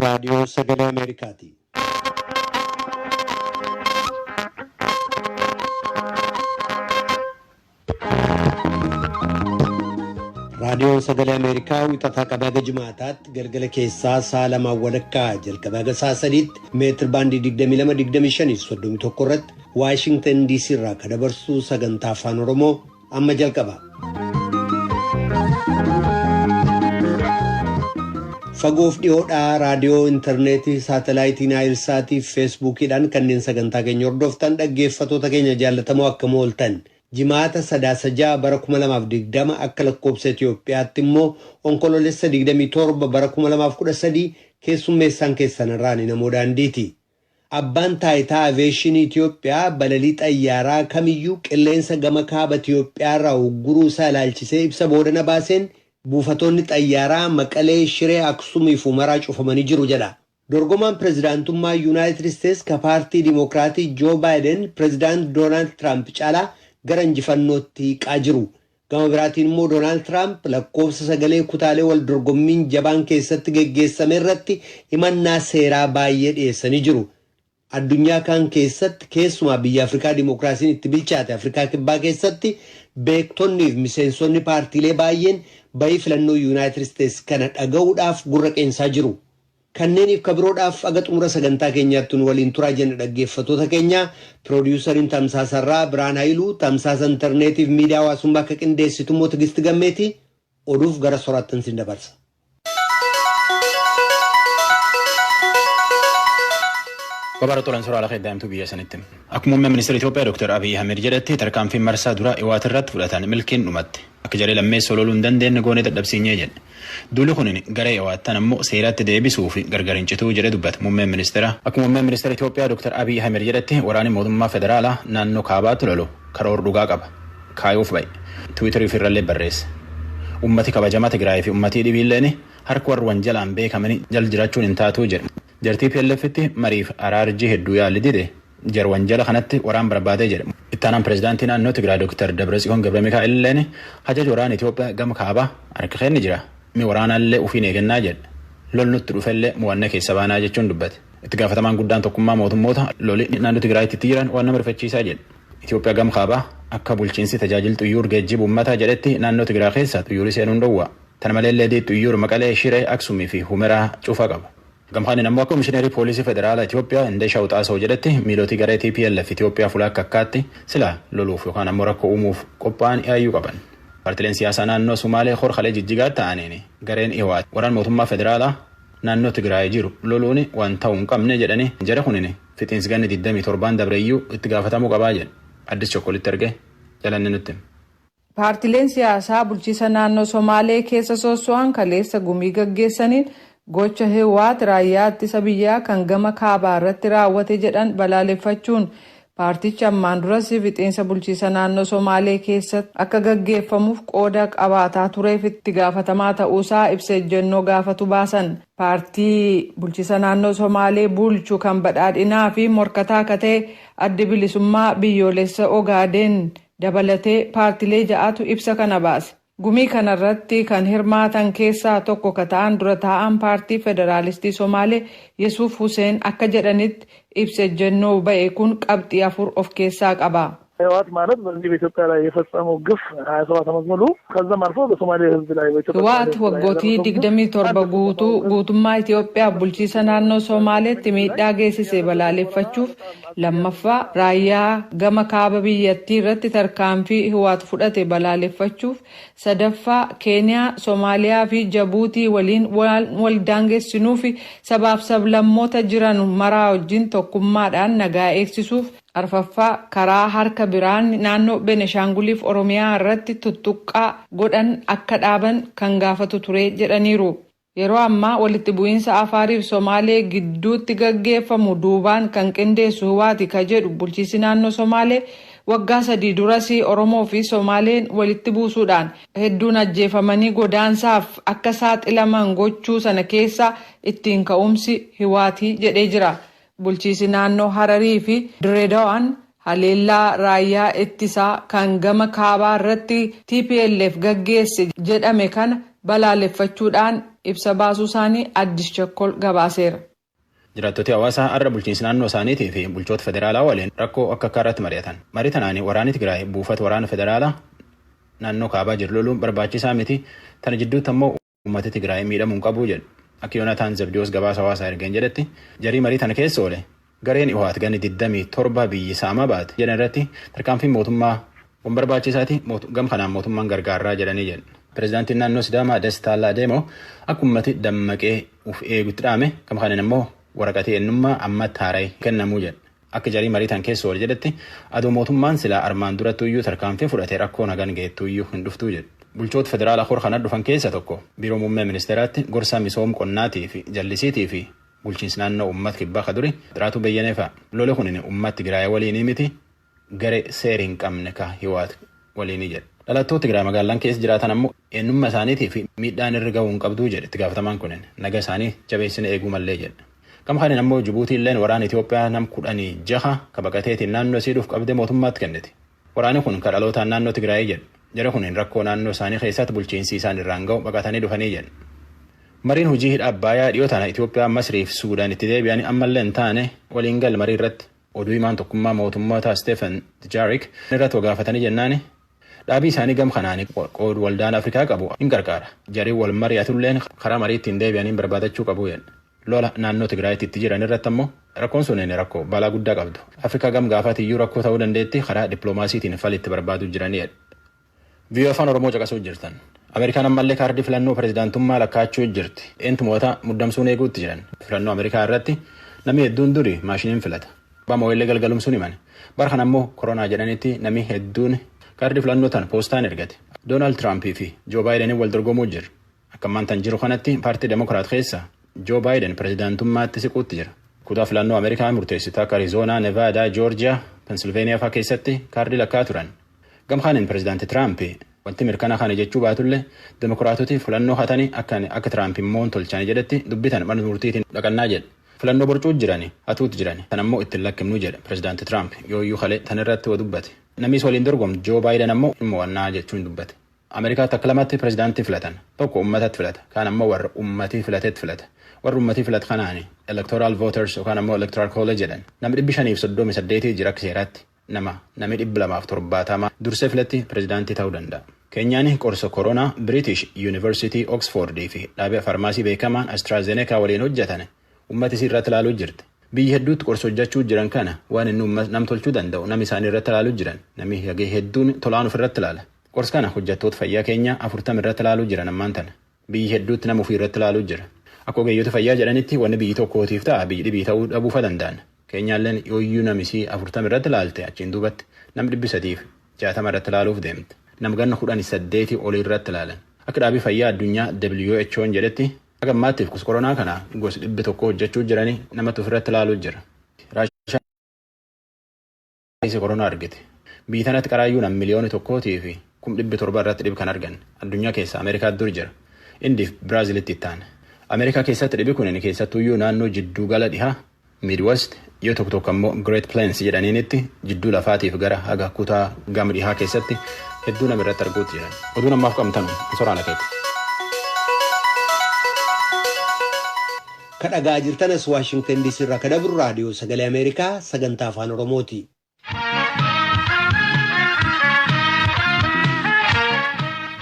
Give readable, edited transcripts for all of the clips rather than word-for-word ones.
Radio Sagalee Ameerikaati. Raadiyoon Sagalee Ameerikaa wixataa qabee haga Jimaataatti galgala keessaa sa'a lamaan walakkaa jalqabee haga sa'a sadiitti meetir baandii 22-25-31 irratti Waashingtan DC irraa kan dabarsu sagantaa afaan Oromoo amma jalqaba. Fagoof dhiyoodhaa raadiyoo intarneetii saatalaayitii Naayilsaatii fi feesbuukiidhaan kanneen sagantaa keenya hordoftan dhaggeeffatoota keenya jaallatamoo akkam ooltan. Jimaata 3 bara 2020 akka lakkoobsa Itoophiyaatti immoo onkoloolessa 27 bara 2013 keessummeessaan keessan irraan namoo daandiiti. Abbaan taayitaa aveeshinii Itoophiyaa balalii xayyaaraa kamiyyuu qilleensa gama kaaba Itoophiyaa irraa ugguruu isaa ilaalchisee ibsa boodana baaseen buufatoonni xayyaaraa Maqalee, Shiree, Aksumii fi Umaraa cufamanii jiru jedha. Dorgomaan pirezidaantummaa Yuunaayitid Isteetsi ka paartii Dimokiraatii Joo Baayiden pirezidaant Doonaald Tiraamp caalaa gara injifannootti hiiqaa jiru. Gama biraatiin immoo Doonaald Tiraamp lakkoofsa sagalee kutaalee wal dorgommiin jabaan keessatti geggeessame irratti himannaa seeraa baay'ee dhiyeessanii jiru. Addunyaa kan keessatti keessumaa biyya Afrikaa Dimokiraasiin itti bilchaate Afrikaa Kibbaa keessatti beektonni fi miseensonni paartiilee baay'een bayii filannoo Yuunaayitid Isteetsi kana dhaga'uudhaaf gurra qeensaa jiru. Kanneeniif kabiroodhaaf aga xumura sagantaa keenyaatti nu waliin turaa jenna dhaggeeffatoota keenya. Piroodyuusariin Tamsaasarraa Biraan Haayiluu, Tamsaasa intarneetiif miidiyaa hawaasummaa akka qindeessitu immoo Tigisti Gammeeti oduuf gara soraattan sin dabarsa. Babaratolan suuraa lafa daa'imtuu biyya sanitti. Akkuma muummeen ministeera Itoophiyaa Dr. Abiy Ahmed jedhetti tarkaanfiin marsaa dura Iwaat irratti fudhatan milkiin dhumatti. Akka jaree lammeessa loluu hin dandeenye goonee dadhabsiinyee jedhe. Duuli kun gara Iwaattan ammoo seeratti deebisuu fi gargar hin cituu jedhe dubbata muummeen ministeera. Akkuma muummeen ministeera Itoophiyaa Dr. Abiy Ahmed jedhetti waraanni mootummaa federaalaa naannoo kaabaatti lolu karoora dhugaa qaba. Kaayuuf bahe. Tiwiitarii fi irrallee barreesse. Ummati kabajamaa Tigraay fi ummatii dhibiilleen harka warra wanjalaan beekamanii jala jiraachuun hin taatu jedhe. Jartii PLF'tti mariif araarjii hedduu yaalli dide jar wanjala kanatti waraan barbaadee jedhe. Ittaanaan pirezidaantii naannoo Tigraay Dr. Dabratsiyoon Gabramikaa'el illeen hajaja waraana Itoophiyaa gama kaabaa harka kenni jira. Mi waraanaallee ufiin eegannaa jedhe. Lol nutti dhufellee mo'annaa keessa baanaa jechuun dubbate. Itti gaafatamaan guddaan tokkummaa mootummoota loli naannoo Tigraayitti jiran waan nama rifachiisaa jedhe. Itoophiyaa gama kaabaa akka bulchiinsi tajaajila xuyyoor geejjiba uummataa jedhetti naannoo Tigraay keessa xuyyoorri seenuun dhowwa. Tan malee xuyyoor Maqalee, Shiree, Aksumii fi Humeraa cufaa qaba. Gamhaan ammoo akka komishineerii poolisii federaalaa Itoophiyaa Indeshaa Uxaasoo jedhetti miilootii garee TPLF Itoophiyaa fuula akkaatti sila loluuf yookaan ammoo rakkoo uumuuf qophaa'an yaayyuu qaban. Paartileen siyaasaa naannoo Sumaalee Horkalee Jijjigaa ta'aniin gareen Iwaat waraan mootummaa federaalaa naannoo Tigraay jiru loluun waan ta'uu hin qabne jedhanii jara kunin fixiinsi ganni 27 dabreeyyuu itti gaafatamuu qabaa jedhe. Addis Chokkolitti erge jalanni nutti. Paartileen siyaasaa bulchiisa naannoo Somaalee keessa sosso'an kaleessa gumii gaggeessaniin gocha Hiwaat raayyaa ittisa biyyaa kan gama kaabaa irratti raawwate jedhan balaaleffachuun paartichi ammaan duras fixiinsa bulchiisa naannoo Somaalee keessatti akka gaggeeffamuuf qooda qabaataa tureef itti gaafatamaa ta'uusaa ibsa ejjennoo gaafatu baasan. Paartii bulchiisa naannoo Somaalee bulchu kan badhaadhinaa fi morkataa akka ta'e adda bilisummaa biyyoolessa Ogaadeen dabalatee paartilee ja'atu ibsa kana baase. Gumii kanarratti kan hirmaatan keessaa tokko ka ta'an dura taa'an paartii federaalistii Somaalee Yesuuf Huseen akka jedhanitti ibsa ejjennoo ba'e kun qabxii 4 of keessaa qaba. ህወሓት ማለት በዚህ በኢትዮጵያ ላይ የፈጸመው ግፍ 27 ዓመት ሙሉ ከዛም አልፎ በሶማሌ ህዝብ ላይ ህወሓት waggooti 27 guutummaa Itoophiyaa bulchiisa naannoo Somaaleetti miidhaa geessise balaaleffachuuf lammaffaa raayyaa gama kaaba biyyattii irratti tarkaanfii Hawwaat fudhate balaaleffachuuf sadaffaa Keeniyaa, Somaaliyaa fi Jabuutii waliin wal daangessinuu fi sabaaf sablammoota jiran maraa wajjin tokkummaadhaan nagaa eegsisuuf arfaffaa karaa harka biraan naannoo Beneshaanguliif Oromiyaa irratti tuttuqqaa godhan akka dhaaban kan gaafatu ture jedhaniiru. Yeroo ammaa walitti bu'iinsa Afaarii fi Somaalee gidduutti gaggeeffamu duubaan kan qindeessu Hawwaati ka jedhu bulchiisi naannoo Somaalee waggaa 3 duras Oromoo fi Somaaleen walitti buusuudhaan hedduun ajjeefamanii godaansaaf akka saaxilaman gochuu sana keessa ittiin ka'umsi Hawwaati jedhee jira. Bulchiisi naannoo Hararii fi Direedawaan haleellaa raayyaa ittisaa kan gama kaabaa irratti TPLF gaggeesse jedhame kana balaaleffachuudhaan ibsa baasuu isaanii Addis Chakkol gabaaseera. Jiraattoti hawaasaa har'a bulchiinsi naannoo isaaniitii fi bulchoota federaalaa waliin rakkoo akka irratti mari'atan. Marii tanaanii waraanni Tigraay buufata waraana federaalaa naannoo kaabaa jiru loluun barbaachisaa miti. Tana jidduutti ammoo uummata Tigraay miidhamuu qabu jedhu. Akka Yoonataan Zabdiyoos gabaasa hawaasaa ergeen jedhetti jarii marii tana keessa oole. Gareen Iwaat ganni 27 biyyi saamaa baate jedhan irratti tarkaanfiin mootummaa waan barbaachisaati gam kanaan mootummaan gargaaraa jedhanii jedhu. Pireezidaantiin naannoo Sidaamaa Dastaa Laadeemoo akka uummati dammaqee uf eegutti dhaame gam kanaan immoo waraqatii eenyummaa ammatti haara'ee kennamuu jedhu. Akka jarii marii tan keessa oole jedhetti adoo mootummaan silaa armaan durattuyyuu tarkaanfii fudhatee rakkoo nagaan geettuyyuu hin dhuftuu jedhu. Bulchoota federaalaa hor kana dhufan keessa tokko biiroo muummee ministeeraatti gorsa misooma qonnaatii fi jallisiitii fi bulchiinsi naannoo uummata kibbaa kaduri xiraatu bayyanee fa'a. Lole kunin uummata Tigraay waliinii miti garee seerii hin qabne ka Hiwaat waliinii jedhe. Dhalattoota Tigraay magaalaan keessa jiraatan ammoo eenyummaa isaaniitii fi miidhaan irra gahuu hin qabduu jedhe itti gaafatamaan kunin naga isaanii jabeessine eeguu mallee jedhe. Gama kanaan ammoo Jibuutiilleen waraana Itoophiyaa nam 16 ka baqateetiin naannoo siidhuuf qabdee mootummaatti kenniti. Waraanni kun ka dhalootaan naannoo Tigraay jedhe. Jara kunin rakkoo naannoo isaanii keessatti bulchiinsi isaan irraan ga'u baqatanii dhufanii jedhe. Mariin hojii hidha Abbaayyaa dhiyoo tana Itoophiyaa Masriif Suudaan itti deebi'anii ammallee hin taane waliin gal marii irratti oduu himaan tokkummaa mootummoota Stephen Dujarric irratti gaafatanii jennaani dhaabii isaanii gam kanaanii qoodu waldaan Afrikaa qabu hin gargaara. Jarii wal mari'atulleen karaa mariitti hin deebi'anii barbaadachuu qabu jedhe. Lola naannoo Tigraayitti itti jiran irratti ammoo rakkoon sun rakkoo balaa guddaa qabdu. Afrikaa gam gaafatiyyuu rakkoo ta'uu dandeetti karaa dippiloomaasiitiin falitti barbaaduu jiranii jedhe. Biyya afaan Oromoo caqasuu jirtan. Ameerikaan ammallee kaardii filannoo pireezidaantummaa lakkaachuu jirti. Eentumoota muddamsuun eeguutti jiran. Filannoo Ameerikaa irratti namni hedduun duri maashiniin filata. Baama illee galgalumsuun himan. Bara kana ammoo koronaa jedhanitti namni hedduun kaardii filannoo tan poostaan ergate. Doonaald Tiraampii fi Joo Baayideniin wal dorgomuu jiru. Akka ammaan jiru kanatti paartii Demokiraat keessa Joo Baayiden pireezidaantummaatti siquutti jira. Kutaa filannoo Ameerikaa murteessitu akka Arizoonaa, Nevaadaa, Joorjiyaa, Pensilveeniyaa fa'aa keessatti kaardii lakkaa turan. Gam kanaan pireezidaantii Tiraampii wanti mirkana kana jechuu baatullee Demokiraatoti filannoo hatanii akka Tiraamp immoo tolchanii jedhetti dubbitan mana murtiitiin dhaqannaa jedhe. Filannoo borcuu jiranii hatuutti jirani. Tan ammoo ittiin lakkimnuu jedhe pireezidaantii Tiraamp yooyyuu kalee tan irratti dubbate. Namni waliin dorgomu Joo Baayiden ammoo immoo wannaa jechuun dubbate. Ameerikaatti akka lamatti pireezidaantii filatan. Tokko uummatatti filata. Kaan ammoo warra uummatii filatetti filata. Warra uummatii filatu kanaani electoral voters yookaan ammoo electoral college jedhan. Namni 538 jira akka seeraatti. Namni 270 dursee filatti pireezidaantii ta'uu danda'a. Keenyaan qorsa koronaa British University Oxford fi dhaabbii farmaasii beekamaan AstraZeneca waliin hojjetan uummata isii irratti ilaaluu jirti. Biyya hedduutti qorsa hojjechuu jiran kana waan inni nam tolchuu danda'u namni isaanii irratti ilaaluu jiran namni hagee hedduun tolaan ofirratti ilaala. Qorsa kana hojjettoota fayyaa keenya 40 irratti ilaaluu jiran ammaan tana. Biyya hedduutti nama ofii irratti ilaaluu jira. Akka ogeeyyoota fayyaa jedhanitti wanni biyyi tokkootiif ta'a biyyi dhibii ta'uu dhabuufa danda'an. Keenyaalleen yooyyuu namisii 40 irratti ilaalte achiin duubatti nam 360 irratti ilaaluuf deemte. Nam ganna 18 olii irratti ilaalan. Akka dhaabii fayyaa addunyaa WHO'n jedhetti akka ammaattiif koronaa kana gosa 100 hojjechuu jiranii namatti ofirratti ilaaluu jira. Raashaan koronaa argite. Biyyi tanatti qaraayyuu nam miliyoona 1 fi 700 irratti dhibi kan argan. Addunyaa keessa Ameerikaatti dur jira. Indiif Biraazilitti ittaane. Ameerikaa keessatti dhibi kunin keessattuyyuu naannoo jidduu gala dhihaa Midwest yoo tokko ammoo Great Plains jedhaniinitti jidduu lafaatiif gara haga kutaa gama dhihaa keessatti hedduu nama irratti arguutti jiran. Oduu namaaf qabnu soraan akeeku. Kadhagaa jirtanas Waashingtan DC irraa kadabru raadiyoo sagalee Ameerikaa sagantaa afaan Oromooti.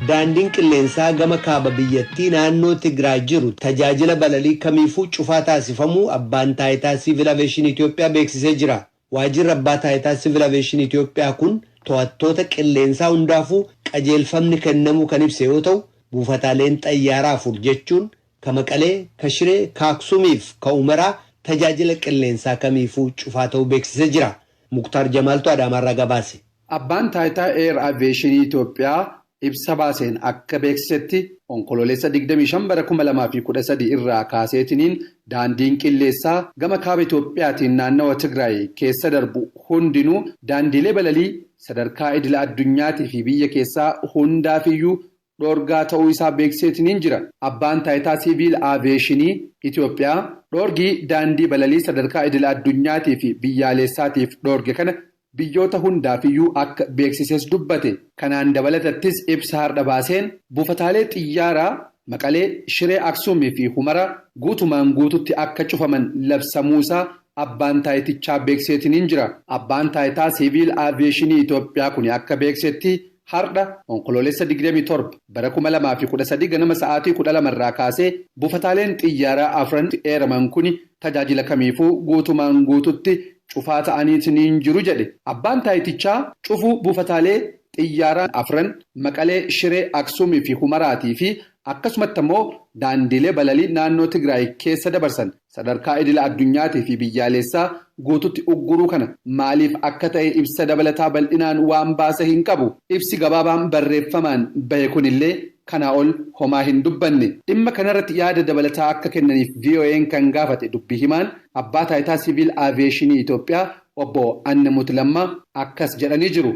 Daandiin qilleensaa gama kaaba biyyattii naannoo Tigraay jiru tajaajila balalii kamiifuu cufaa taasifamuu abbaan taayitaa Civil Aviation Itoophiyaa beeksisee jira. Waajjirri abbaa taayitaa Civil Aviation Itoophiyaa kun to'attoota qilleensaa hundaafuu qajeelfamni kennamuu kan ibse yoo ta'u buufataaleen xayyaaraa 4 jechuun ka Maqalee, ka Shiree, ka Aksuumiif ka Umaraa tajaajila qilleensaa kamiifuu cufaa ta'uu beeksisee jira. Muktaar Jamaaltu Adaamaarraa gabaase. Abbaan taayitaa Air Aviation Itoophiyaa ibsa baaseen akka beeksisetti onkololeessa 25 bara 2013 irraa kaaseetiniin daandiin qilleessaa gama kaaba Itoophiyaatiin naannawa Tigraay keessa darbu hundinuu daandiilee balalii sadarkaa idila addunyaatii fi biyya keessaa hundaafiyyuu dhoorgaa ta'uu isaa beeksiseetiniin jira. Abbaan taayitaa Civil Aviation Itoophiyaa dhoorgii daandii balalii sadarkaa idila addunyaatii fi biyyaalessaatiif dhoorge kana biyyoota hundaafiyyuu akka beeksises dubbate. Kanaan dabalatattis ibsa har'a baaseen buufataalee xiyyaaraa Maqalee, Shiree Aksuumii fi Humara guutumaan guututti akka cufaman labsamuusaa abbaan taayitichaa beekseetiniin jira. Abbaan taayitaa Siviil Aaviyeeshinii Itoophiyaa kun akka beeksetti har'a onkoloolessa 27 bara 2013 ganama sa'aatii 12 irraa kaasee buufataaleen xiyyaaraa afran eeraman kun tajaajila kamiifuu guutumaan guututti cufaa ta'aniitiin jiru jedhe. Abbaan taayitichaa cufuu buufataalee xiyyaaraa afran Maqalee, Shiree Aksuumii fi Humaraatii fi akkasumatti immoo daandilee balalii naannoo Tigraay keessa dabarsan sadarkaa idila addunyaatii fi biyyaalessaa guututti ugguruu kana maaliif akka ta'e ibsa dabalataa bal'inaan waan baasa hin qabu. Ibsi gabaabaan barreeffamaan bahe kunillee kanaa ol homaa hin dubbanne. Dhimma kanarratti yaada dabalataa akka kennaniif VOA'n kan gaafate dubbii himaan abbaa taayitaa Siviil Aaviyeeshinii Itoophiyaa obbo Annemut Lammaa akkas jedhanii jiru.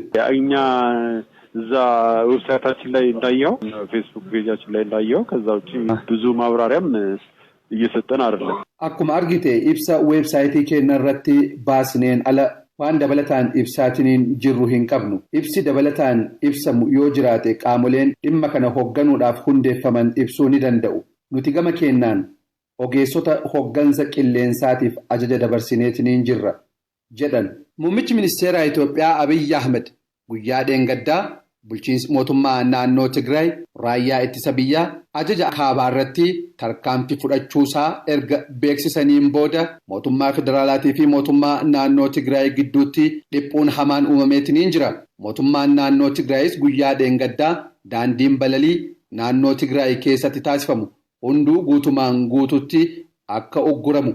እዛ ዌብሳይታችን ላይ እንዳየው ፌስቡክ ፔጃችን ላይ እንዳየው ከዛ ውጪ ብዙ ማብራሪያም እየሰጠን አይደለም። Akkuma argite ibsa weebsaayitii keenya irratti baasneen ala waan dabalataan ibsaatiniin jirru hin qabnu. Ibsi dabalataan ibsamu yoo jiraate qaamoleen dhimma kana hoogganuudhaaf hundeeffaman ibsuu ni danda'u. Nuti gama keenyaan ogeessota hooggansa qilleensaatiif ajaja dabarsineetiniin jirra jedhan. Muummichi ministeeraa Itoophiyaa Abiyyi Ahmed guyyaa dheengaddaa bulchiinsi mootummaa naannoo Tigraay raayyaa ittisa biyyaa ajaja kaabaa irratti tarkaanfii fudhachuusaa erga beeksisaniin booda mootummaa federaalaatii fi mootummaa naannoo Tigraay gidduutti dhiphuun hamaan uumameetiniin jira. Mootummaan naannoo Tigraayis guyyaa dheengaddaa daandiin balalii naannoo Tigraay keessatti taasifamu hunduu guutumaan guututti akka ugguramu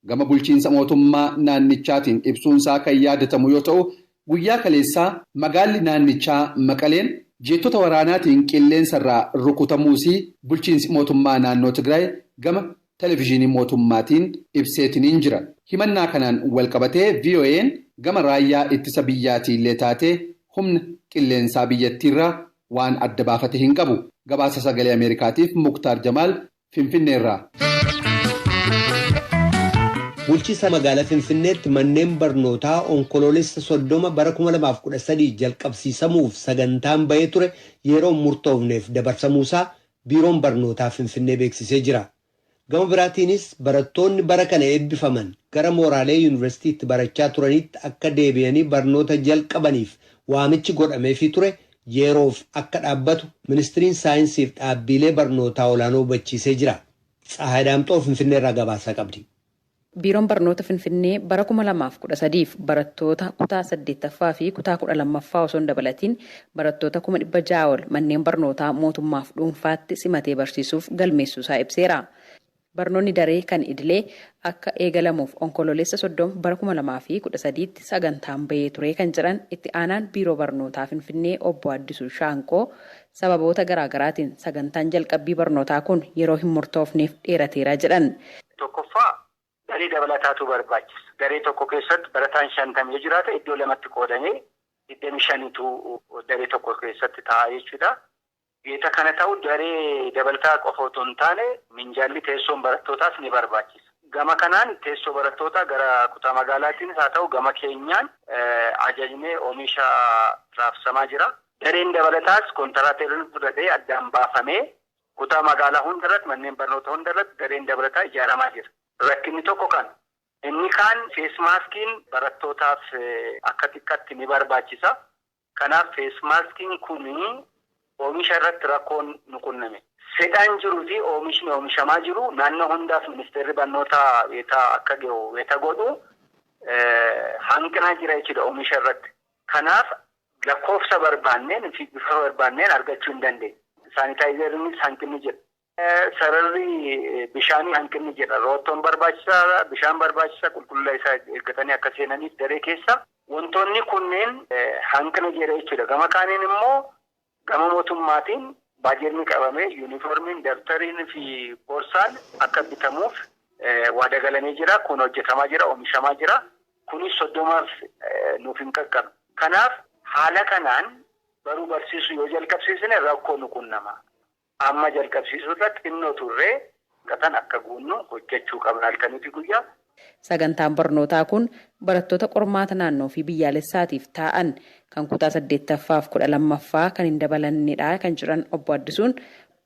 gama bulchiinsa mootummaa naannichaatiin ibsuunsaa kan yaadatamu yoo ta'u. Guyyaa kaleessaa magaalli naannichaa Maqaleen jeettota waraanaatiin qilleensarraa rukutamuusii bulchiinsi mootummaa naannoo Tigraay gama televezyiinii mootummaatiin ibseetiniin jira. Himannaa kanaan walqabatee VOA'n gama raayyaa ittisa biyyaatiillee taatee humna qilleensaa biyyattiirraa waan adda baafate hin qabu. Gabaasa sagalee Ameerikaatiif Muktaar Jamaal Finfinneerraa. Bulchiinsa magaalaa Finfinneetti manneen barnootaa onkoloolessa 30 bara 2013 jalqabsiisamuuf sagantaan bahee ture yeroo murtoofneef dabarsamuusaa biiroon barnootaa Finfinnee beeksisee jira. Gama biraatiinis barattoonni bara kana eebbifaman gara mooraalee yuunivarsiitiitti barachaa turanitti akka deebi'anii barnoota jalqabaniif waamichi godhameefii ture yeroof akka dhaabbatu ministiriin saayinsiif dhaabbilee barnootaa olaanoo hubachiisee jira. Tsahaaydaamxoo Finfinneerraa gabaasaa qabdi. Biiroon barnoota Finfinnee bara 2013 barattoota kutaa 8ffaa fi kutaa 12ffaa osoo hin dabalatiin barattoota 600 ol manneen barnootaa mootummaaf dhuunfaatti simatee barsiisuuf galmeessuusaa ibseera. Barnoonni daree kan idilee akka eegalamuuf onkoloolessa 30 bara 2013tti sagantaan bahee ture kan jedhan itti aanaan biiroo barnootaa Finfinnee obbo Addisuu Shaanqoo sababoota garaagaraatiin sagantaan jalqabbii barnootaa kun yeroo hin murtoofneef dheerateera jedhan. Daree dabalataatu barbaachisa. Daree tokko keessatti barataan 50 jiraata iddoo lamatti qoodamee 25tu daree tokko keessatti ta'a jechuudha. Yeroo kana ta'u daree dabalataa qofa otoo hin taane minjaalli teessoon barattootaas ni barbaachisa. Gama kanaan teessoo barattootaa gara kutaa magaalaatiinis haa ta'u gama keenyaan ajajnee oomisha raabsamaa jira. Dareen dabalataas kontiraateeriin fudhatee addaan baafamee kutaa magaalaa hundarratti manneen barnoota hundarratti dareen dabalataa ijaaramaa jira. Rakkinni tokko kan inni kaan feesmaaskiin barattootaaf akka xiqqaatti ni barbaachisa. Kanaaf feesmaaskiin kun oomisha irratti rakkoon nu qunname. Fedhaan jiruu fi oomishni oomishamaa jiru naannoo hundaaf ministeerri barnootaa akka godhu hanqina jira jechuudha oomisha irratti. Kanaaf lakkoofsa barbaanneen fi bifa barbaanneen argachuu hin dandeenye. Saanitaayizeriinis hanqinni jira. Sararri bishaanii hanqinni jira. Roottoon barbaachisaa, bishaan barbaachisaa qulqullina isaa eeggatanii akka seenaniif daree keessa wantoonni kunneen hanqina jira jechuudha. Gama kaaniin immoo gama mootummaatiin baajetni qabamee yuunifoormiin, dabtariin fi boorsaan akka bitamuuf waada galamee jira. Kun hojjetamaa jira, oomishamaa jira. Kunis 30f nuuf hin qaqqabu. Kanaaf haala kanaan baruu barsiisuu yoo jalqabsiisne rakkoo nu qunnama. Amma jalqabsiisuu irratti xinnoo turree qatan akka guunnu hojjechuu qabna halkaniifi guyyaa. Sagantaan barnootaa kun barattoota qormaata naannoo fi biyyaalessaatiif taa'an kan kutaa 8ffaa fi 12ffaa kan hin dabalannedha kan jedhan obbo Addisuun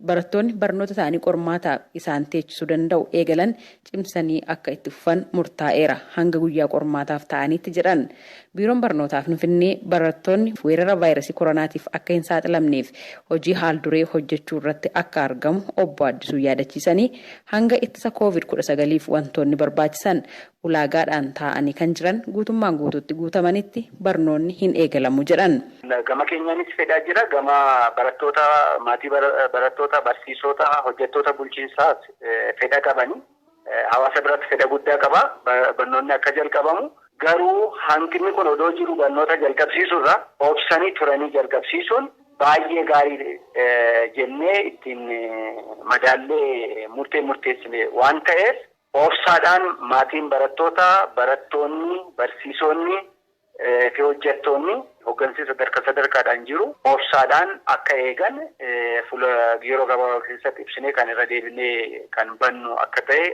barattoonni barnoota isaanii qormaataaf isaan teechisuu danda'u eegalan cimsanii akka itti fufan murtaa'eera hanga guyyaa qormaataaf ta'anitti jedhan. Biiroon barnootaa Finfinnee barattoonni weerara vaayirasii koronaatiif akka hin saaxilamneef hojii haal duree hojjechuu irratti akka argamu obbo Addisuu yaadachiisanii hanga ittisa COVID-19 wantoonni barbaachisan ulaagaadhaan taa'anii kan jiran guutummaan guutuutti guutamanitti barnoonni hin eegalamu jedhan. Gama keenyaanis fedhaa jira. Gama barattoota maatii barattoota barsiisota hojjettoota bulchiinsaas fedha qabanii hawaasa biratti fedha guddaa qaba. Barnoonni akka jalqabamu garuu hanqinni kun odoo jiru barnoota jalqabsiisuurra obsanii turanii jalqabsiisuun baay'ee gaarii jennee ittiin madaallee murteessine waan ta'eef obsaadhaan maatiin barattoonni barsiisonni fi hojjettoonni hooggansi sadarkaadhaan jiru obsaadhaan akka eegan yeroo gabaabaa keessatti ibsinee kan irra deebinee kan bannu akka ta'e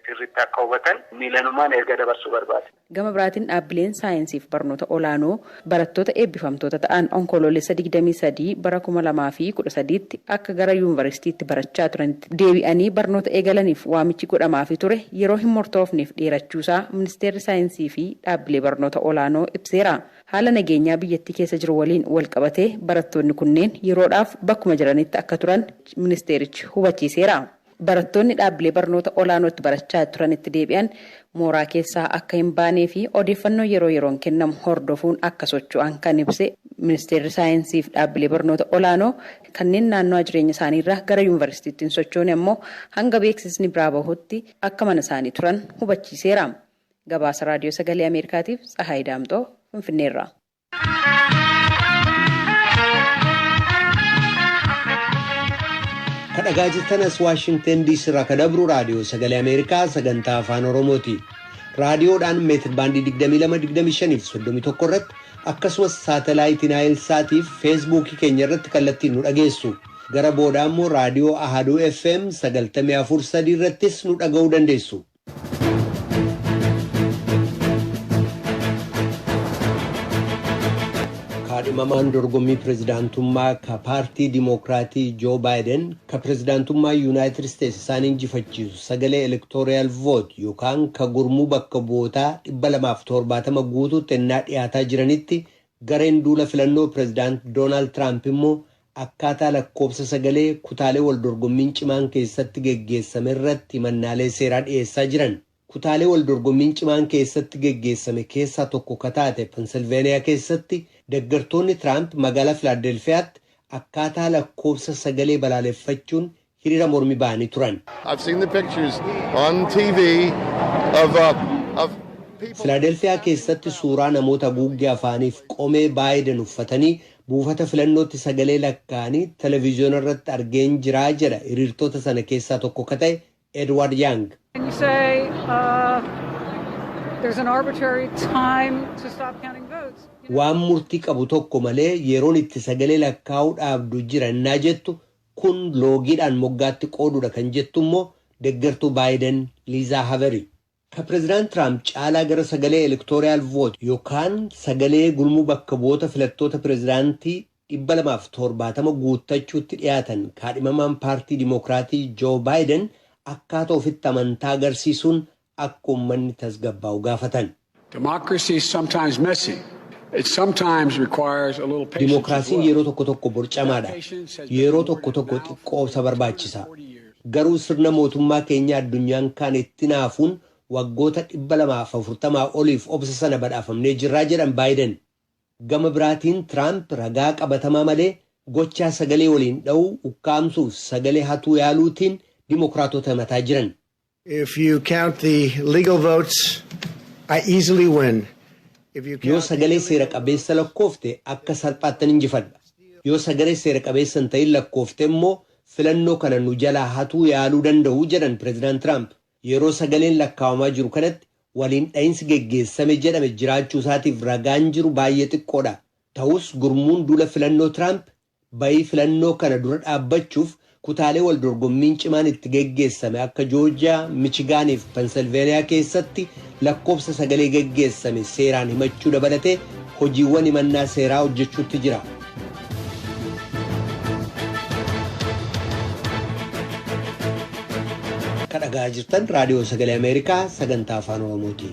sirriitti akka hubatan miilanumaan erga dabarsuu barbaade. Gama biraatiin dhaabbileen saayinsiif barnoota olaanoo barattoota eebbifamtoota ta'an onkoloolessa 23 bara 2013tti akka gara yuunivarsiitiitti barachaa turanitti deebi'anii barnoota eegalaniif waamichi godhamaafii ture yeroo hin murtoofneef dheerachuusaa ministeerri saayinsii fi dhaabbilee barnoota olaanoo ibseera. Haala nageenyaa biyyattii keessa jiru waliin wal qabatee barattoonni kunneen yeroodhaaf bakkuma jiranitti akka turan ministeerichi hubachiiseera. Barattoonni dhaabbilee barnoota olaanootti barachaa turanitti deebi'an mooraa keessaa akka hin baanee fi odeeffannoo yeroo yeroon kennamu hordofuun akka socho'an kan ibse ministeerri saayinsii fi dhaabbilee barnoota olaanoo kanneen naannoo jireenya isaaniirraa gara yuunivarsiitiitti hin sochoone ammoo hanga beeksisni biraa bahutti akka mana isaanii turan hubachiiseera. Gabaasa raadiyoo sagalee Ameerikaatiif Tsahaay Daamxoo Finfinneerraa. Kadhagaa jirtanas Waashingtan DC irraa kadabru raadiyoo sagalee Ameerikaa sagantaa afaan Oromooti. Raadiyoodhaan meetir baandii 22-25 fi 31 irratti akkasumas saatalaayitii Naayilsaatiif feesbuukii keenya irratti kallattiin nu dhageessu. Gara booda immoo raadiyoo Ahaduu FM 94.3 irrattis nu dhaga'uu dandeessu. Kaadhimamaan dorgommii pirezidaantummaa ka paartii Dimookiraatii Joo Baayiden ka pirezidaantummaa Yuunaayitid Isteetsi isaan injifachiisu sagalee elektooriyal voot yookaan ka gurmuu bakka bu'ootaa 270 guutuutti ennaa dhiyaataa jiranitti gareen duula filannoo pirezidaant Doonaald Tiraamp immoo akkaataa lakkoobsa sagalee kutaalee wal dorgommiin cimaan keessatti geggeessame irratti himannaalee seeraa dhiyeessaa jiran. Kutaalee wal dorgommiin cimaan keessatti geggeessame keessaa tokko ka taate Pensilveeniyaa keessatti deeggartoonni Tiraamp magaalaa Filaadelfiyaatti akkaataa lakkoobsa sagalee balaaleffachuun hiriira mormii ba'anii turan. Filaadelfiyaa keessatti suuraa namoota haguuggee afaaniif qomee Baayiden uffatanii buufata filannootti sagalee lakkaa'anii televezyiyoona irratti argeen jiraa jedha hiriirtota sana keessaa tokko ka ta'e Edward Young. Waan murtii qabu tokko malee yeroon itti sagalee lakkaa'uu dhaabdu jira innaa jettu kun loogiidhaan moggaatti qooduudha kan jettu immoo deeggartuu Baayiden Liizaa Haveri. Ka pireezidaant Tiraamp caalaa gara sagalee elektooriyaal voot yookaan sagalee gurmuu bakka bu'oota filattoota pireezidaantii 270 guuttachuutti dhiyaatan kaadhimamaan paartii Dimookiraatii Joo Baayiden akkaataa ofitti amantaa agarsiisuun akka uummanni tasgabbaa'u gaafatan. Dimookiraasiin yeroo tokko borcamaadha. Yeroo tokko xiqqoobsa barbaachisa. Garuu sirna mootummaa keenya addunyaan kaan itti naafuun waggoota 240 oliif obsa sana badhaafamnee jirraa jedhan Baayiden. Gama biraatiin Tiraamp ragaa qabatamaa malee gochaa sagalee waliin dha'uu ukkaamsuuf sagalee hatuu yaaluutiin Dimookiraatota mataa jiran. If you count the legal votes, I easily win. Yoo sagalee seera qabeessa lakkoofte akka salphaattan injifadha. Yoo sagalee seera qabeessa hin ta'in lakkoofte immoo filannoo kana nu jalaa hatuu yaaluu danda'u jedhan pireezidaant Tiraamp. Yeroo sagaleen lakkaawamaa jiru kanatti waliin dha'iinsi geggeessame jedhame jiraachuu isaatiif ragaan jiru baay'ee xiqqoodha. Ta'us gurmuun duula filannoo Tiraamp bayii filannoo kana dura dhaabbachuuf kutaalee wal dorgommiin cimaan itti geggeessame akka Joorjiyaa, Michigaanii fi Pensilveeniyaa keessatti lakkoobsa sagalee geggeessame seeraan himachuu dabalatee hojiiwwan himannaa seeraa hojjechuutti jira. dhaggeeffachaa jirtan raadiyoo sagalee Ameerikaa sagantaa afaan Oromooti.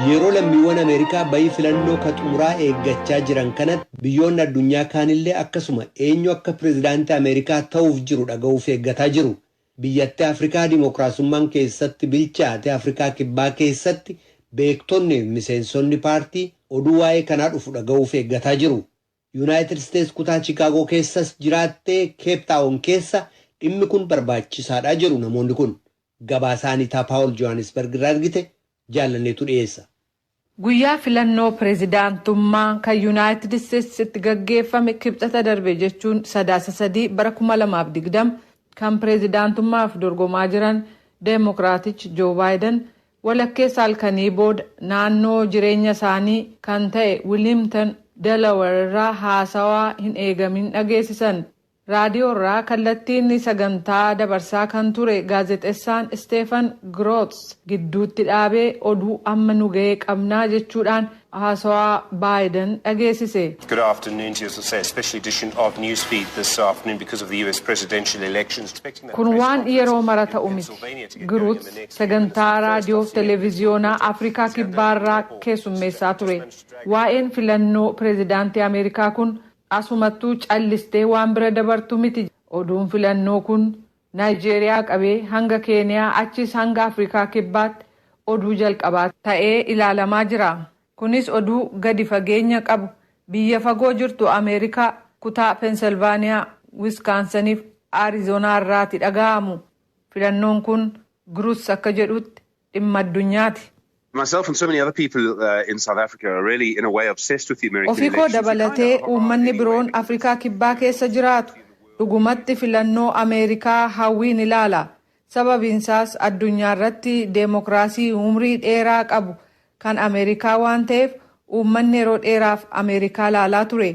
Yeroo lammiiwwan Ameerikaa bayii filannoo ka xumuraa eeggachaa jiran kanatti biyyoonni addunyaa kaanillee akkasuma eenyu akka pireezidaantii Ameerikaa ta'uuf jiru dhaga'uuf eeggataa jiru. Biyyattii Afrikaa Dimookiraasummaan keessatti bilchaate Afrikaa Kibbaa keessatti beektonni miseensonni paartii oduu waa'ee kanaa dhufu dhaga'uuf eeggataa jiru. Yuunaayitid Isteetsi kutaa Chicaagoo keessas jiraattee Keep Town keessa dhimmi kun barbaachisaadha jedhu namoonni kun. Gabaasaanii Paawul Johannesburg irraa argite jaalanneetu dhiyeessa. Guyyaa filannoo pireezidaantummaa kan Yuunaayitid Isteetsitti gaggeeffame kibxata darbe jechuun 3/2020 kan pireezidaantummaaf dorgomaa jiran Deemokiraatichi Joo Baayiden walakkeessa halkanii booda naannoo jireenya isaanii kan ta'e Wilimton Delaware irraa haasawaa hin eegamin dhageessisan. Raadiyoo irraa kallattiin sagantaa dabarsaa kan ture gaazexeessaan Stephen Groots gidduutti dhaabee oduu amma nu ga'ee qabnaa jechuudhaan haasawaa Baayiden dhageessise. Good afternoon to you, as I say, a special edition of Newsfeed this afternoon because of the US presidential elections. Kun waan yeroo mara ta'u miti. Groots sagantaa raadiyoo fi televiziyoonaa Afrikaa Kibbaarraa keessummeessaa ture. Waa'een filannoo pireezidaantii Ameerikaa kun asumattuu callistee waan bira dabartu miti. Oduun filannoo kun Naayijeeriyaa qabee hanga Keeniyaa achis hanga Afrikaa Kibbaatti oduu jalqabaa ta'ee ilaalamaa jira. Kunis oduu gadi fageenya qabu biyya fagoo jirtu Ameerikaa kutaa Pensilvaaniyaa, Wiskansaniif Arizoonaa irraati dhaga'amu. Filannoon kun Groots akka jedhutti dhimma addunyaati. Myself and so many other people in South Africa are really in a way obsessed with the American elections. Ofii koo dabalatee uummanni biroon Afrikaa Kibbaa keessa jiraatu dhugumatti filannoo Ameerikaa hawwiin ilaala. Sababiinsaas addunyaa irratti deemokiraasii umrii dheeraa qabu kan Ameerikaa waan ta'eef uummanni yeroo dheeraaf Ameerikaa ilaalaa ture.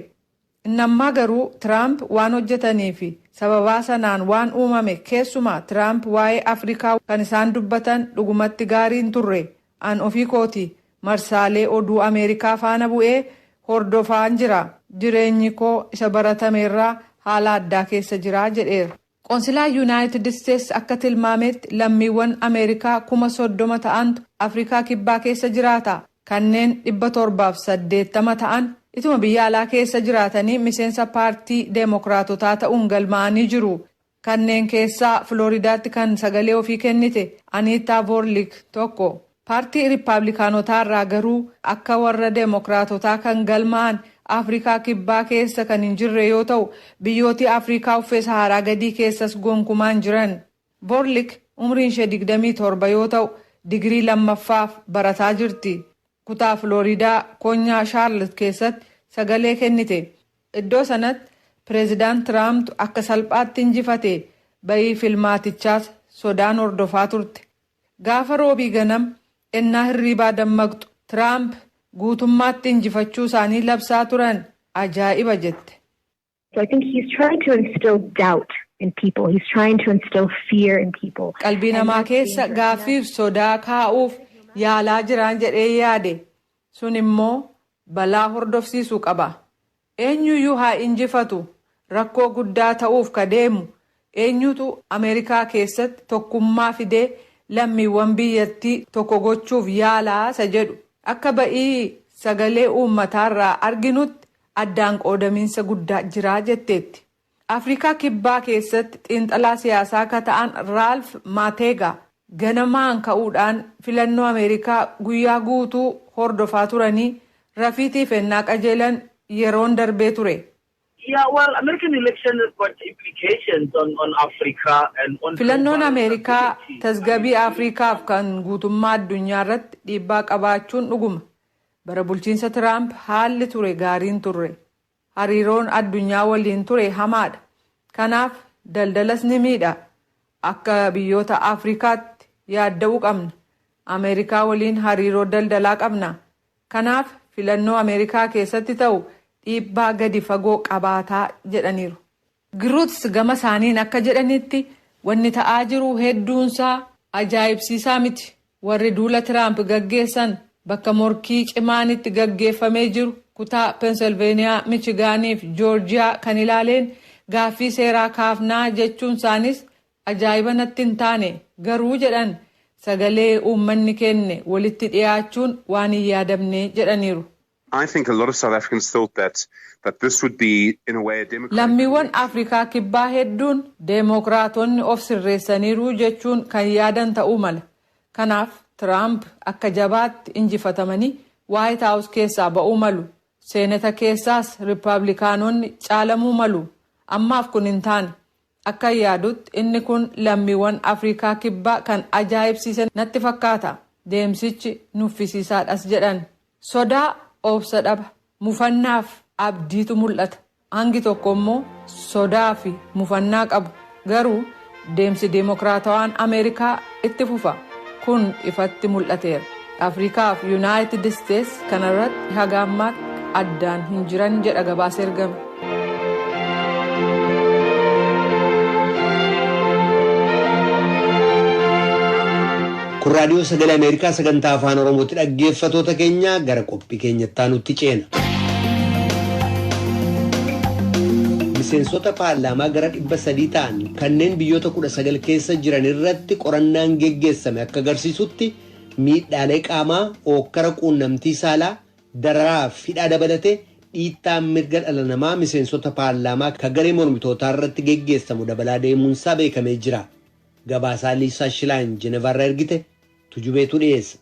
Innammaa garuu Tiraamp waan hojjetanii fi sababaa sanaan waan uumame keessumaa Tiraamp waa'ee Afrikaa kan isaan dubbatan dhugumatti gaariin turre. An ofii kooti marsaalee oduu Ameerikaa faana bu'ee hordofaan jira. Jireenyi koo isa baratameerraa haala addaa keessa jira jedheera. Qoonsilaa Yuunaayitid Isteetsi akka tilmaametti lammiiwwan Ameerikaa 30,000 ta'antu Afrikaa Kibbaa keessa jiraata. Kanneen 780 ta'an ituma biyya alaa keessa jiraatanii miseensa paartii Deemokiraatotaa ta'uun galmaa'anii jiru. Kanneen keessaa Filooridaatti kan sagalee ofii kennite Aniitaa Voorlik tokko. Paartii Riippaabilikaanotaa irraa garuu akka warra Deemokiraatotaa kan galmaa'an Afrikaa Kibbaa keessa kan hin jirre yoo ta'u biyyooti Afrikaa uffee Saharaa gadii keessas gonkumaan jiran. Voorlik umriin ishee 27 yoo ta'u digirii lammaffaaf barataa jirti. Kutaa Filooridaa konyaa Shaarlet keessatti sagalee kennite. Iddoo sanatti pireezidaant Tiraamp akka salphaatti injifate bayii filmaatichaas sodaan hordofaa turte. Gaafa roobii ganam ennaa hirriibaa dammaqxu Tiraamp guutummaatti injifachuu isaanii labsaa turan ajaa'iba jette. So I think he's trying to instill doubt in people. He's trying to instill fear in people. Qalbii namaa keessa gaaffiif sodaa kaa'uuf yaalaa jiran jedhee yaade. Sun immoo balaa hordofsiisuu qaba. Eenyuyyuu haa injifatu rakkoo guddaa ta'uuf ka deemu eenyutu Ameerikaa keessatti tokkummaa fidee lammiiwwan biyyattii tokko gochuuf yaalaa isa jedhu. Akka ba'ii sagalee uummataarraa arginutti addaan qoodamiinsa guddaa jiraa jetteetti. Afrikaa Kibbaa keessatti xiinxalaa siyaasaa akka ta'an Raalf Mateega ganamaan ka'uudhaan filannoo Ameerikaa guyyaa guutuu hordofaa turanii rafiitiif ennaa qajeelan yeroon darbee ture. Filannoon Ameerikaa tasgabbii Afrikaaf kan guutummaa addunyaa irratti dhiibbaa qabaachuun dhuguma. Bara bulchiinsa Tiraamp haalli ture gaariin turre. Hariiroon addunyaa waliin ture hamaadha. Kanaaf daldalas ni miidha. Akka biyyoota Afrikaatti yaadda'uu qabna. Ameerikaa waliin hariiroo daldalaa qabna. Kanaaf filannoo Ameerikaa keessatti ta'u dhiibbaa gadi fagoo qabaataa jedhaniiru. Groots gama isaaniin akka jedhanitti wanni ta'aa jiru hedduunsaa ajaa'ibsiisaa miti. Warri duula Tiraamp gaggeessan bakka morkii cimaan itti gaggeeffamee jiru kutaa Pensilveeniyaa, Michigaanii fi Joorjiyaa kan ilaaleen gaaffii seeraa kaafnaa jechuun isaanis ajaa'iba natti hin taane garuu jedhan sagalee uummanni kenne walitti dhiyaachuun waan hin yaadamne jedhaniiru. I think a lot of South Africans thought that this would be in a way a democratic. Lammiiwwan Afrikaa kibbaa hedduun deemokiraatonni of sirreessaniiru jechuun kan yaadan ta'uu mala. Kanaaf Trump akka jabaatti injifatamanii White House keessaa ba'uu malu. Seenata keessaas Riippaabilikaanonni caalamuu malu. Ammaaf kun hin taane. Akka yaadutti inni kun lammiiwwan Afrikaa kibbaa kan ajaa'ibsiisan natti fakkaata. Deemsichi nuffisiisaadhas jedhan. Sodaa obsa dhaba mufannaaf abdiitu mul'ata. Hangi tokko immoo sodaa fi mufannaa qabu. Garuu deemsi deemokiraatawaan Ameerikaa itti fufa. Kun ifatti mul'ateera. Afrikaa fi Yuunaayitid Isteets kanarratti haga ammaatti addaan hin jiran jedha gabaasa ergame. Kun raadiyoo sagalee Ameerikaa sagantaa afaan Oromootti dhaggeeffatoota keenya gara qophii keenyatti aanutti ceena. Miseensota paarlaamaa gara 300 ta'an kanneen biyyoota 19 keessa jiran irratti qorannaan geggeessame akka agarsiisutti miidhaalee qaamaa, ookkara quunnamtii saalaa, dararaa fi hidhaa dabalatee dhiittaan mirga dhala namaa miseensota paarlaamaa kan garee mormitootaa irratti geggeessamu dabalaa deemuunsaa beekamee jira. Gabaasaa Liisaa Shilaan Jenevaarraa ergite tujubeetu dhiyeessa.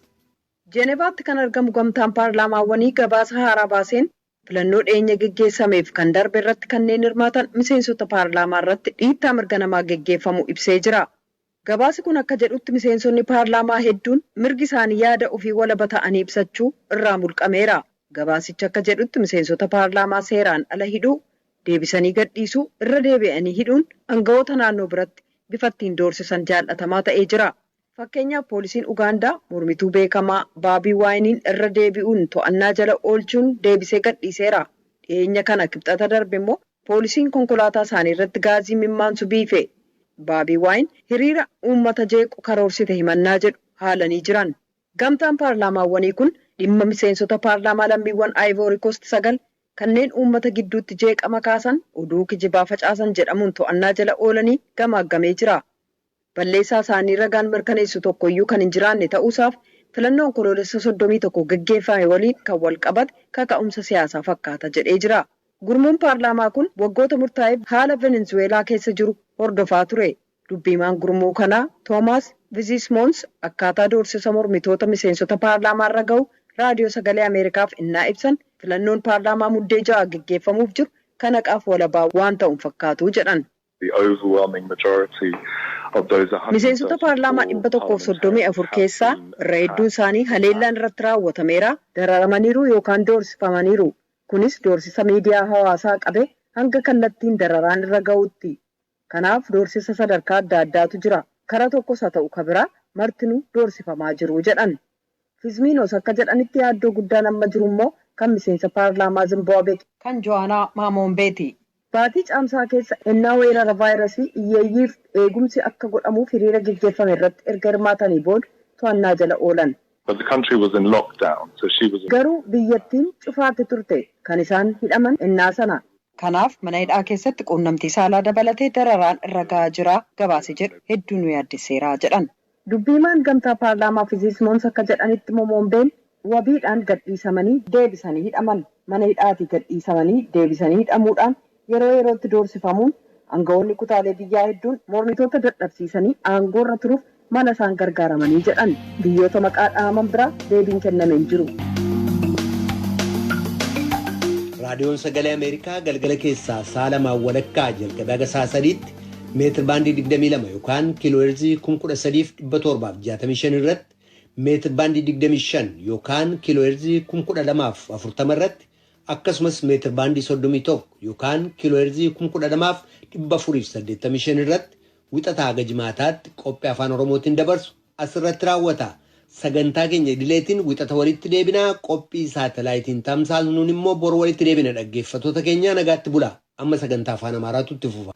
Jenevaatti kan argamu gamtaan paarlaamaawwanii gabaasa haaraa baaseen filannoo dhiyeenya geggeessameef kan darbe irratti kanneen hirmaatan miseensota paarlaamaa irratti dhiittaa mirga namaa geggeeffamu ibsee jira. Gabaasi kun akka jedhutti miseensonni paarlaamaa hedduun mirgi isaanii yaada ofii walaba ta'anii ibsachuu irraa mulqameera. Gabaasichi akka jedhutti miseensota paarlaamaa seeraan ala hidhuu, deebisanii gadhiisuu, irra deebi'anii hidhuun aangawoota naannoo biratti bifattiin doorsisan jaallatamaa ta'ee jira. Fakkeenyaaf poolisiin Ugaandaa mormituu beekamaa Baabii Waayiniin irra deebi'uun to'annaa jala oolchuun deebisee gadhiiseera. Dhiyeenya kana kibxata darbe immoo poolisiin konkolaataa isaanii irratti gaazii mimmaansu biife. Baabii Waayin hiriira uummata jeequ karoorsite himannaa jedhu haalanii jiran. Gamtaan paarlaamaawwanii kun dhimma miseensota paarlaamaa lammiiwwan Ivory Coast 9 kanneen uummata gidduutti jeeqama kaasan oduu kijibaa facaasan jedhamuun to'annaa jala oolanii gamaaggamee jira. Balleessaa isaanii ragaan mirkaneessu tokkoyyuu kan hin jiraanne ta'uusaaf filannoon koloolessa 31 gaggeeffame waliin kan wal qabate kaka'umsa siyaasaa fakkaata jedhee jira. Gurmuun paarlaamaa kun waggoota murtaa'eef haala Venezuelaa keessa jiru hordofaa ture. Dubbiimaan gurmuu kanaa Toomaas Vizismoons akkaataa doorsisa mormitoota miseensota paarlaamaa irra ga'u raadiyoo sagalee Ameerikaaf innaa ibsan filannoon paarlaamaa muddee 6 gaggeeffamuuf jiru kan haqaaf walabaa waan ta'uun fakkaatu jedhan. Miseensota paarlaamaa 134 keessaa irra hedduun isaanii haleellaan irratti raawwatameera, dararamaniiru yookaan doorsifamaniiru. Kunis doorsisa miidiyaa hawaasaa qabe hanga kallattiin dararaan irra ga'utti. Kanaaf doorsisa sadarkaa adda addaatu jira. Karaa tokkos haa ta'u kan biraa martinuu doorsifamaa jiru jedhan. Fizmiinos akka jedhanitti yaaddoo guddaan amma jiru immoo kan miseensa paarlaamaa Zimbaabuwee kan Johaanaa Maamoombeeti. Baatii caamsaa keessa ennaa weerara vaayirasii hiyyeeyyiif eegumsi akka godhamuuf hiriira gaggeeffame irratti erga hirmaatanii booda to'annaa jala oolan. Garuu biyyattiin cufaatti turte kan isaan hidhaman ennaa sana. Kanaaf mana hidhaa keessatti quunnamtii saalaa dabalatee dararaan irra gahaa jira gabaase jedhu hedduu nu yaaddiseera jedhan. Dubbiimaan gamtaa paarlaamaa Fizismoons akka jedhanitti Moomombeen wabiidhaan gadhiisamanii deebisanii hidhaman. Mana hidhaatii gadhiisamanii deebisanii hidhamuudhaan yeroo yerootti doorsifamuun aangawoonni kutaalee biyyaa hedduun mormitoota dadhabsiisanii aangoo irra turuuf mala isaan gargaaramanii jedhan. Biyyoota maqaa dhahaman biraa deebiin kennamee hin jiru. Raadiyoon sagalee Ameerikaa galgala keessaa sa'a 2 walakkaa jalqabee haga sa'a 3tti meetir baandii 22 yookaan kiilooheerzii 13,765 irratti meetir baandii 25 yookaan kiilooheerzii 12,040 irratti akkasumas meetir baandii 31 yookaan kiilooheerzii 12,485 irratti wixataa haga jimaataatti qophii afaan Oromootiin dabarsu asirratti raawwata. Sagantaa keenya idileetiin wixata walitti deebinaa qophii saatalaayitiin tamsaasnuun immoo bor walitti deebina dhaggeeffatoota keenya nagaatti bulaa. Amma sagantaa afaan Amaaraatu itti fufa.